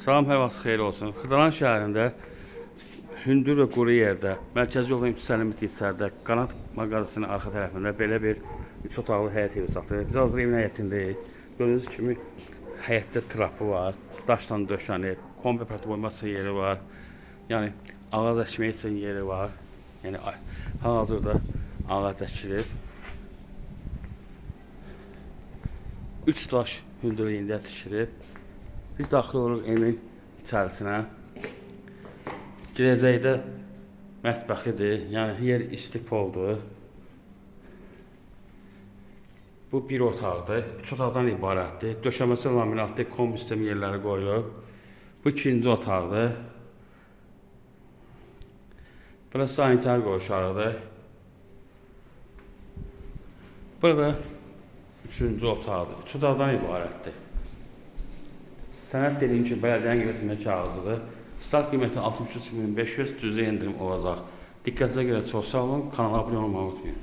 Salam, hər vaxt xeyir olsun. Xırdalan şəhərində hündür və quru yerdə, mərkəzi yolun yüksələn bitişlərdə, qanat mağazasının arxa tərəfində belə bir 3 otaqlı həyət evi satılır. Biz hazır evin həyətindəyik. Gördüyünüz kimi həyətdə trapı var, daşdan döşənib, kombi platforması yeri var. Yəni ağac əkmək üçün yeri var. Yəni hal-hazırda ağac əkilir. 3 daş hündürlüyündə tikilib. Biz daxil oluruq evin içərisinə. Girəcəkdə mətbəxidir, yəni yer isti poldur. Bu bir otaqdır, 3 otaqdan ibarətdir. Döşəməsi laminatlı kombi sistem yerləri qoyulub. Bu ikinci otaqdır. Burası sanitar qovşağıdır. Burada üçüncü otaqdır, 3 otaqdan ibarətdir. Sənəd dediyim ki, bələdiyyənin qiymətinə kağızıdır. Start qiyməti 63.500, cüzi endirim olacaq. Diqqətinizə görə çox sağ olun, kanala abunə olmağı unutmayın.